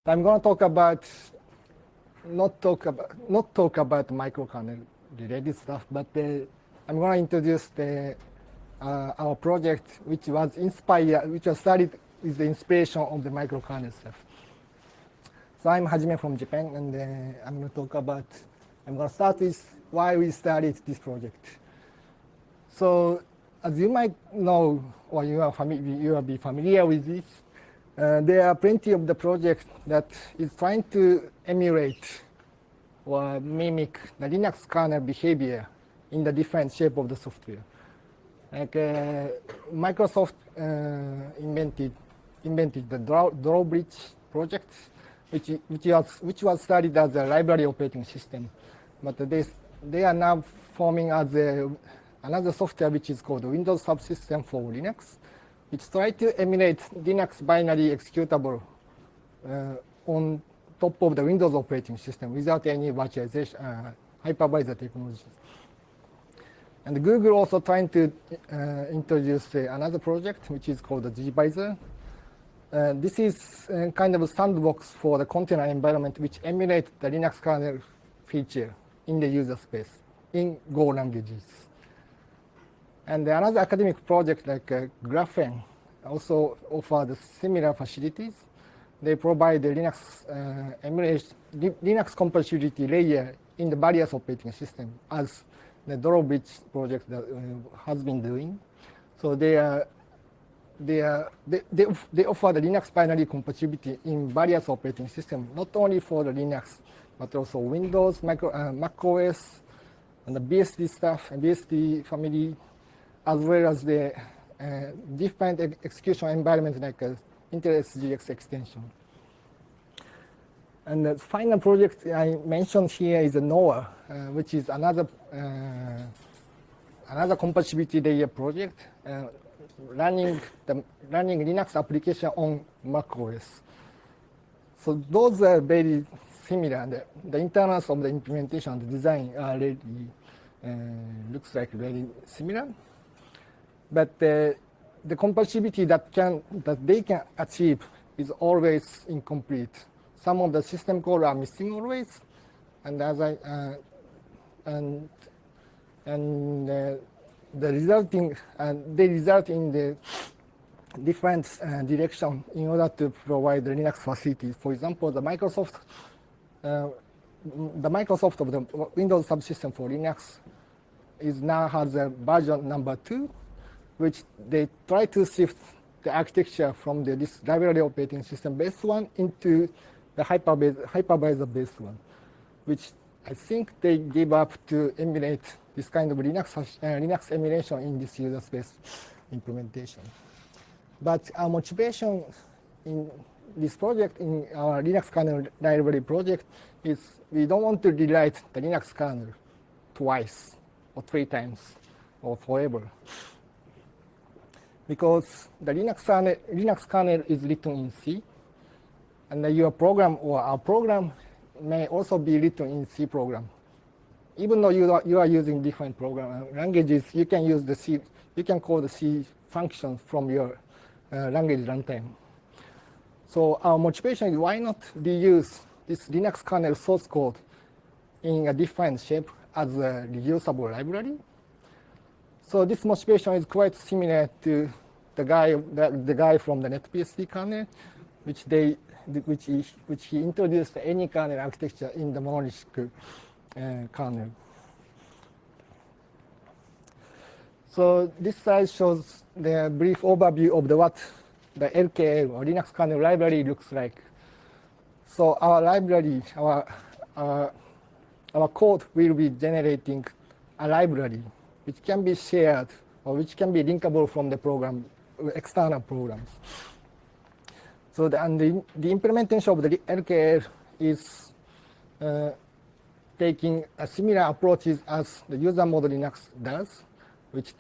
I'm going to talk about not talk about microkernel related stuff, but I'm going to introduce our project, which was started with the inspiration of the microkernel stuff. So I'm Hajime from Japan, and I'm going to start with why we started this project. So as you might know, or you will be familiar with this, there are plenty of the projects that is trying to emulate or mimic the Linux kernel behavior in the different shape of the software. Like Microsoft invented the drawbridge project, which was started as a library operating system, but they are now forming as another software which is called Windows Subsystem for Linux, which tries to emulate Linux binary executable on top of the Windows operating system without any virtualization, hypervisor technologies. And Google also trying to introduce another project which is called the gvisor. This is kind of a sandbox for the container environment which emulates the Linux kernel feature in the user space in Go languages. And another academic project like Graphene also offers similar facilities. They provide the Linux compatibility layer in the various operating systems, as the drawbridge project that has been doing. So they offer the Linux binary compatibility in various operating systems, not only for the Linux, but also Windows, Mac OS, and the BSD stuff, and BSD family, as well as the different execution environments like Intel SGX extension. And the final project I mentioned here is NOAA, which is another compatibility layer project running Linux application on Mac OS. So those are very similar. The internals of the implementation and the design are really looks like very similar. But the compatibility that they can achieve is always incomplete. Some of the system code are missing always, and they result in the different direction in order to provide the Linux facilities. For example, the Microsoft of the Windows subsystem for Linux now has a version number 2. Which they try to shift the architecture from this library operating system based one into the hypervisor based one, which I think they gave up to emulate this kind of Linux emulation in this user space implementation. But our motivation in this project, in our Linux kernel library project, is we don't want to rewrite the Linux kernel twice or 3 times or forever. Because the Linux kernel is written in C, and your program or our program may also be written in C program. Even though you are using different program languages, you can use the C. You can call the C function from your language runtime. So our motivation is why not reuse this Linux kernel source code in a different shape as a reusable library. So this motivation is quite similar to the guy from the NetBSD kernel, which he introduced the any kernel architecture in the monolithic kernel. So this slide shows the brief overview of what the LKL or Linux kernel library looks like. So our library, our code will be generating a library which can be shared or which can be linkable from the program, external programs. So the implementation of the LKL is taking a similar approaches as the user mode Linux does, which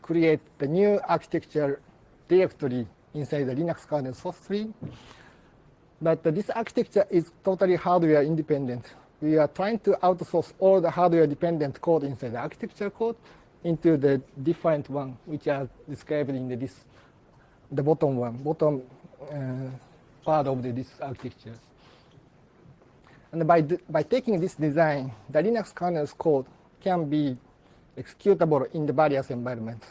creates the new architecture directory inside the Linux kernel source tree. But this architecture is totally hardware independent. We are trying to outsource all the hardware-dependent code inside the architecture code into the different one, which are described in the bottom part of this architecture. And by taking this design, the Linux kernel's code can be executable in the various environments.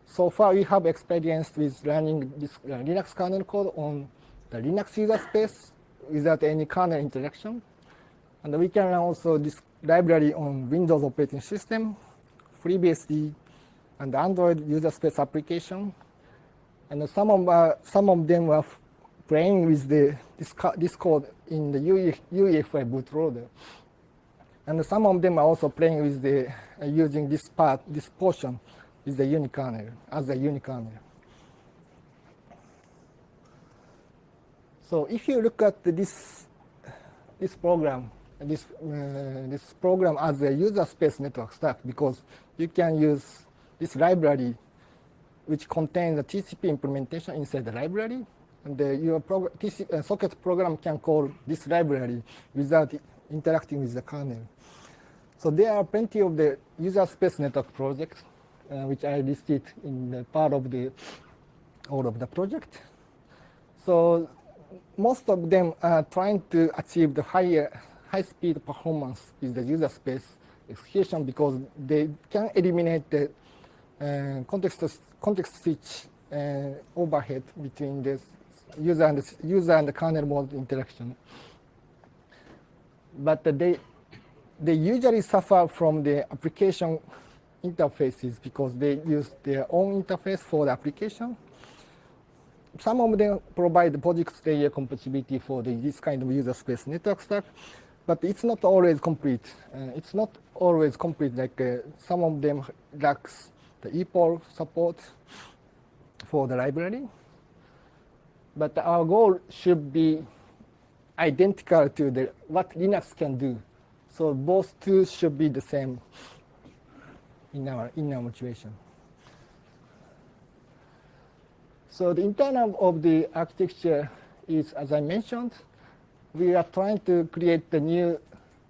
So far, we have experience with running this Linux kernel code on the Linux user space without any kernel interaction. And we can run also this library on Windows operating system, FreeBSD, and Android user space application. And some of them were playing with this code in the UEFI bootloader. And some of them are also playing with using this portion is the unikernel, as a unikernel. So if you look at this program, this program as a user space network stack, because you can use this library which contains the TCP implementation inside the library, and your socket program can call this library without interacting with the kernel. So there are plenty of the user space network projects which I listed in the part of all of the project. So most of them are trying to achieve the high-speed performance with the user space execution because they can eliminate the context switch overhead between the user and the kernel mode interaction. But they usually suffer from the application interfaces because they use their own interface for the application. Some of them provide the POSIX layer compatibility for this kind of user space network stack, but it's not always complete. It's not always complete, like some of them lacks the EPOL support for the library. But our goal should be identical to what Linux can do. So both two should be the same in our motivation. So the internal of the architecture is, as I mentioned, we are trying to create the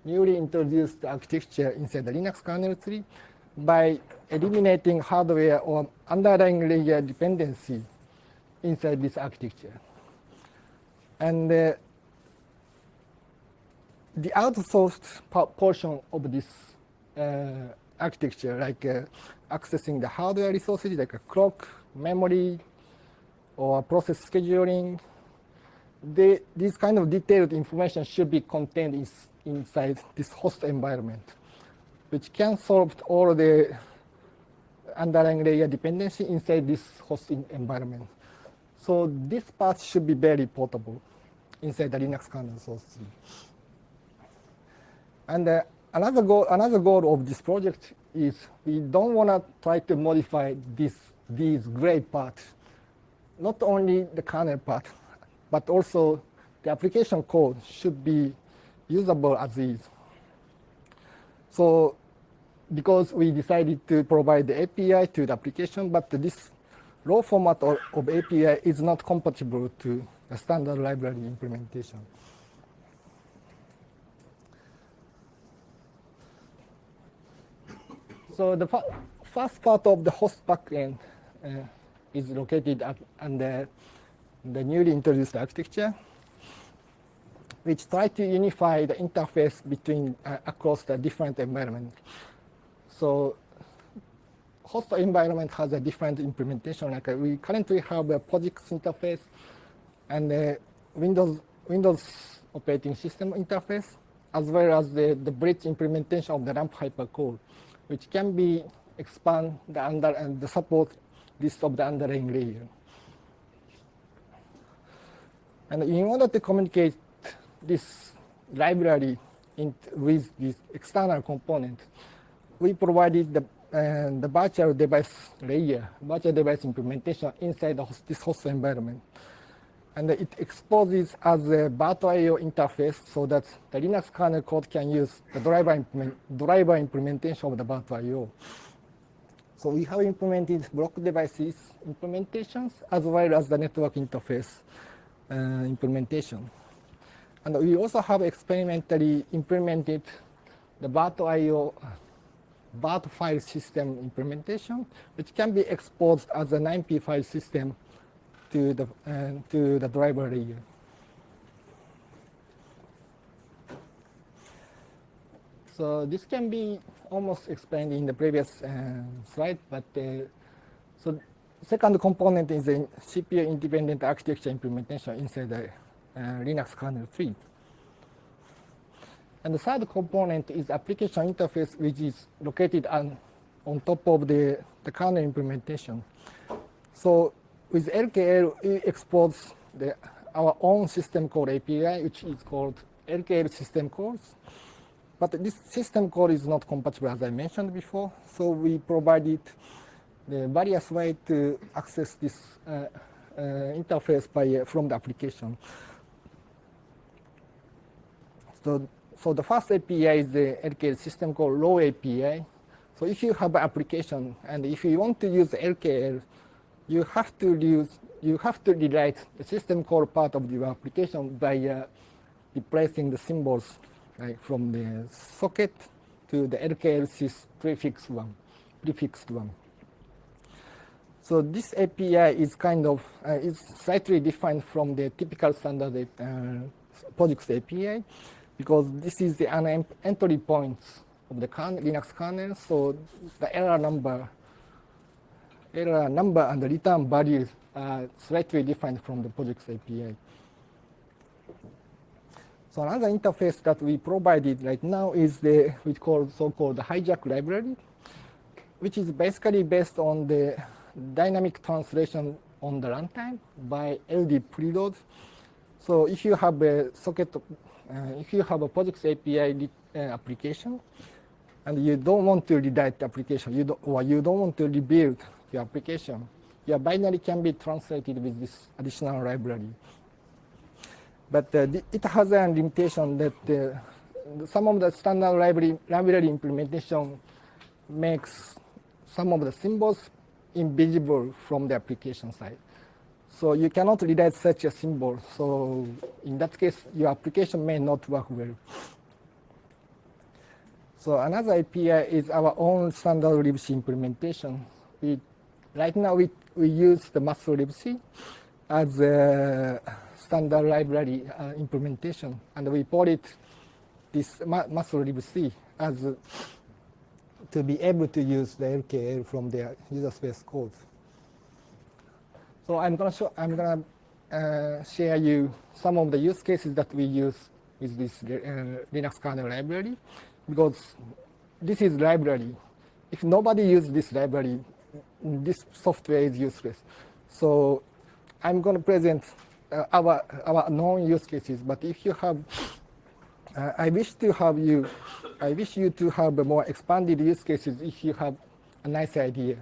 newly introduced architecture inside the Linux kernel tree by eliminating hardware or underlying layer dependency inside this architecture. And the outsourced portion of this architecture, like accessing the hardware resources like a clock, memory, or process scheduling, this kind of detailed information should be contained inside this host environment, which can solve all the underlying layer dependency inside this host environment. So this part should be very portable inside the Linux kernel source tree. And another goal of this project is we don't want to try to modify these gray parts, not only the kernel part, but also the application code should be usable as is. So because we decided to provide the API to the application, but this raw format of API is not compatible to the standard library implementation. So the first part of the host backend is located under the newly introduced architecture, which try to unify the interface between across the different environments. So host environment has a different implementation. Like we currently have a POSIX interface and a Windows operating system interface, as well as the bridge implementation of the ramp hypercore, which can be expand the support list of the underlying layer. And in order to communicate this library with this external component, we provided the virtual device layer, virtual device implementation inside this host environment. And it exposes as a BART.io interface so that the Linux kernel code can use the driver implementation of the BART.io. So we have implemented block devices implementations as well as the network interface implementation. And we also have experimentally implemented the BART.io BART file system implementation, which can be exposed as a 9P file system to the driver layer. So this can be almost explained in the previous slide, but so second component is a CPU independent architecture implementation inside the Linux kernel tree. And the third component is application interface, which is located on top of the kernel implementation. So with LKL, we expose our own system call API, which is called LKL system calls. But this system call is not compatible, as I mentioned before. So we provided the various ways to access this interface from the application. So the first API is the LKL system called raw API. So if you have an application and if you want to use LKL, you have to rewrite the system call part of your application by replacing the symbols from the socket to the LKL sys prefixed one. So this API is is slightly different from the typical standard POSIX API, because this is the entry points of the Linux kernel. So the error number and the return values are slightly different from the POSIX API. So another interface that we provided right now is the so-called hijack library, which is basically based on the dynamic translation on the runtime by LD preload. So if you have a socket, if you have a POSIX API application, and you don't want to rewrite the application, you don't want to rebuild your application, your binary can be translated with this additional library. But it has a limitation that some of the standard library implementation makes some of the symbols invisible from the application side. So you cannot rewrite such a symbol. So in that case, your application may not work well. So another API is our own standard libc implementation. Right now, we use the master libc as a standard library implementation, and we ported this master libc as to be able to use the LKL from the user space code. So I'm gonna share you some of the use cases that we use with this Linux kernel library, because this is library. If nobody uses this library, this software is useless. So I'm going to present our known use cases. But if you have, I wish you to have a more expanded use cases if you have a nice idea.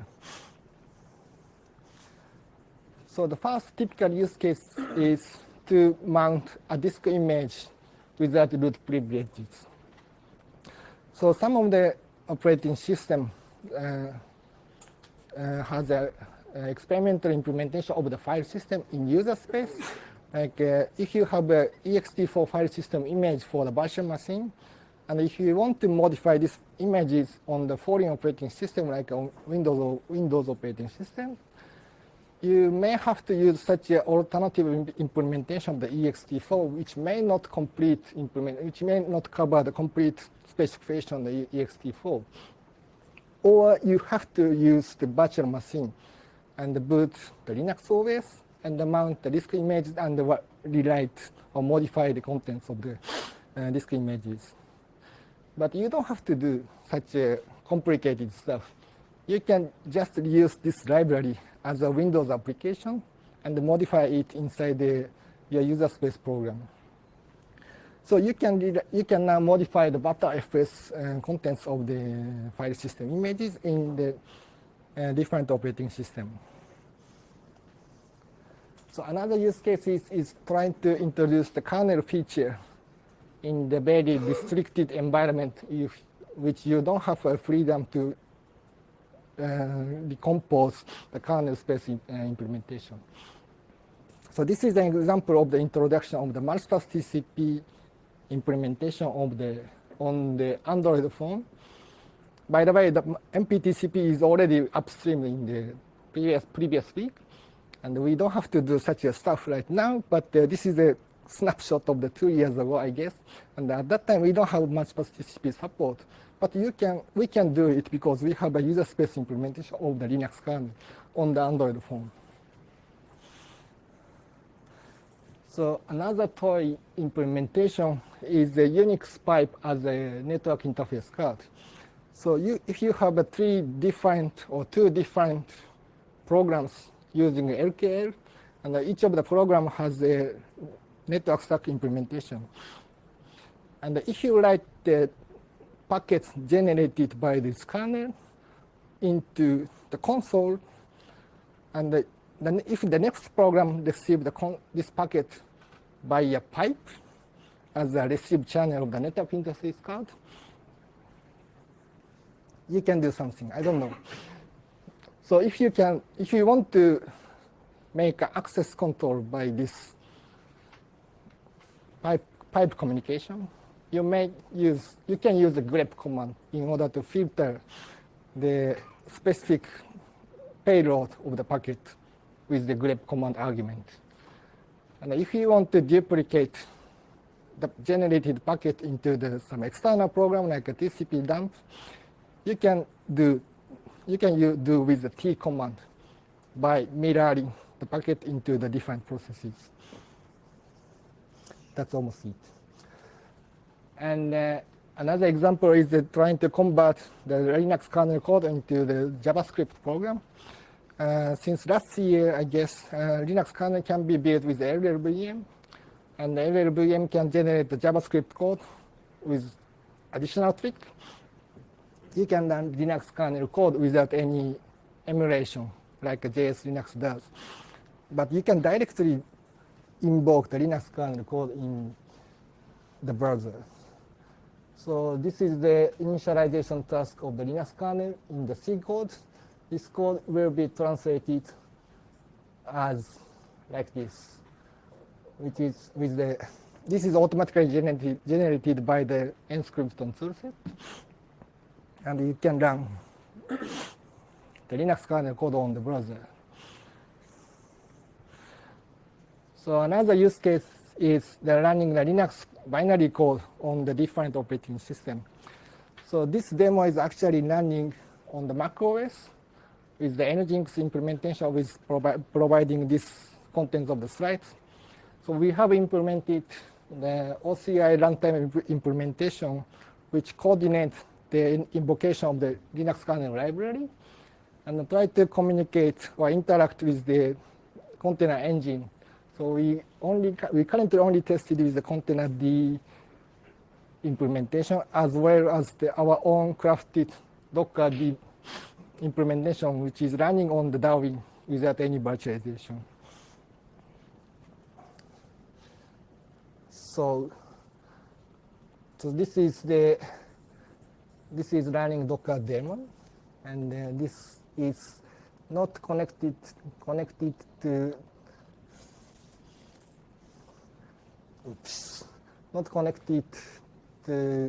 So the first typical use case is to mount a disk image without root privileges. So some of the operating system has an experimental implementation of the file system in user space. Like if you have a ext4 file system image for the virtual machine, and if you want to modify these images on the foreign operating system, like on Windows operating system, you may have to use such an alternative implementation of the ext4, which may not cover the complete specification of the ext4. Or you have to use the virtual machine and boot the Linux OS and mount the disk images and rewrite or modify the contents of the disk images. But you don't have to do such a complicated stuff. You can just use this library as a Windows application and modify it inside your user space program. So you can now modify the ButterFS contents of the file system images in the different operating system. So another use case is trying to introduce the kernel feature in the very restricted environment, which you don't have a freedom to decompose the kernel space implementation. So this is an example of the introduction of the multipath TCP implementation on the Android phone. By the way, the MPTCP is already upstream in the previous week, And we don't have to do such a stuff right now, but this is a snapshot of the 2 years ago, I guess. And at that time, we don't have much TCP support. But we can do it because we have a user space implementation of the Linux kernel on the Android phone. So another toy implementation is the Unix pipe as a network interface card. So if you have a 3 different or 2 different programs using LKL, and each of the program has a network stack implementation. And if you write the packets generated by this kernel into the console, and then if the next program receives this packet by a pipe as a receive channel of the network interface card, you can do something. I don't know. So if you want to make access control by this pipe communication, you can use the grep command in order to filter the specific payload of the packet with the grep command argument. And if you want to duplicate the generated packet into some external program like a TCP dump, you can do with the T command by mirroring the packet into the different processes. That's almost it. And another example is trying to convert the Linux kernel code into the JavaScript program. Since last year, I guess, Linux kernel can be built with LLVM, and the LLVM can generate the JavaScript code with additional trick. You can run Linux kernel code without any emulation, like JS Linux does. But you can directly invoke the Linux kernel code in the browser. So this is the initialization task of the Linux kernel in the C code. This code will be translated as like this, which is this is automatically generated by the Enscripton toolset. And you can run the Linux kernel code on the browser. So another use case is running the Linux binary code on the different operating system. So this demo is actually running on the Mac OS with the Nginx implementation with providing this contents of the slides. So we have implemented the OCI runtime implementation, which coordinates the invocation of the Linux kernel library and try to communicate or interact with the container engine. So we currently only tested with the container D implementation as well as our own crafted Docker D implementation, which is running on the Darwin without any virtualization. So this is running Docker daemon, and this is not connected to the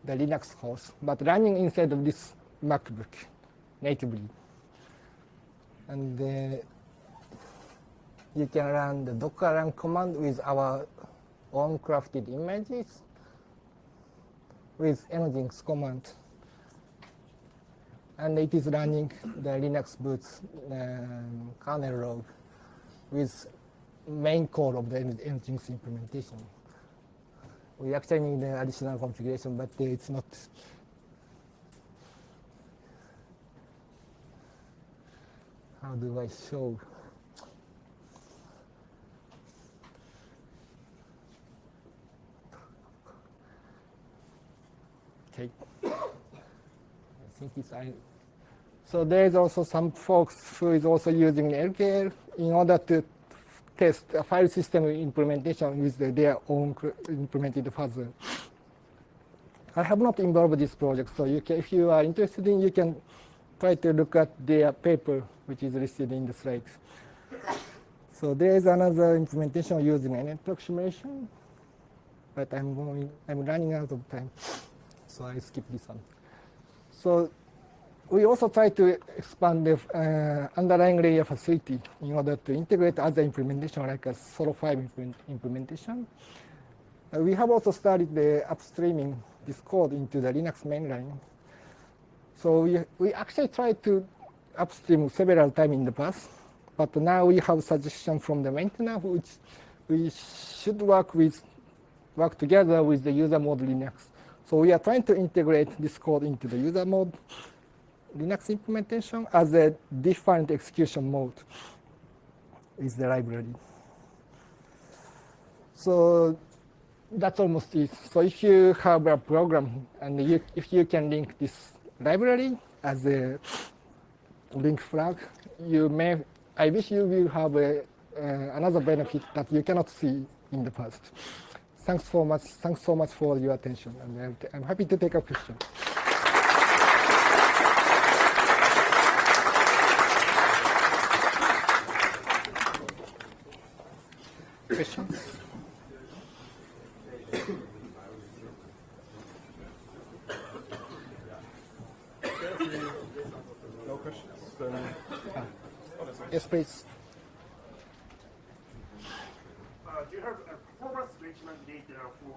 Linux host, but running inside of this MacBook natively. And you can run the Docker run command with our own crafted images with Nginx command. And it is running the Linux boot kernel log with main core of the Nginx implementation. We actually need an additional configuration, but it's not. How do I show? Okay. I think it's so there is also some folks who is also using LKL in order to test a file system implementation with their own implemented fuzzer. I have not involved this project, so if you are interested in, you can try to look at their paper, which is listed in the slide. So there is another implementation using a network simulation, but I'm running out of time, so I skip this one. So we also try to expand the underlying layer facility in order to integrate other implementation like a solo file implementation. We have also started the upstreaming this code into the Linux mainline. So we actually tried to upstream several times in the past, but now we have suggestion from the maintainer which we should work together with the user mode Linux. So we are trying to integrate this code into the user mode Linux implementation as a different execution mode with the library. So that's almost it. So if you have a program and if you can link this library as a link flag, I wish you will have another benefit that you cannot see in the past. Thanks so much for your attention, and I'm happy to take a question. Questions? No questions? Yes, please. Do you have performance measurement data for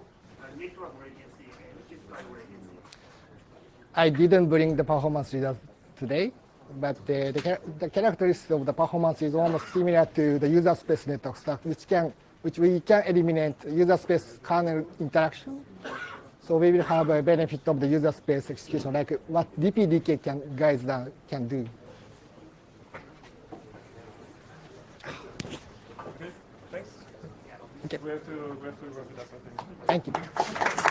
network latency and physical latency? I didn't bring the performance results today, but the characteristics of the performance is almost similar to the user space network stuff, which we can eliminate user space kernel interaction. So we will have a benefit of the user space execution, like what DPDK guys can do. Okay, thanks. Okay. We have to wrap it up, I think. Thank you.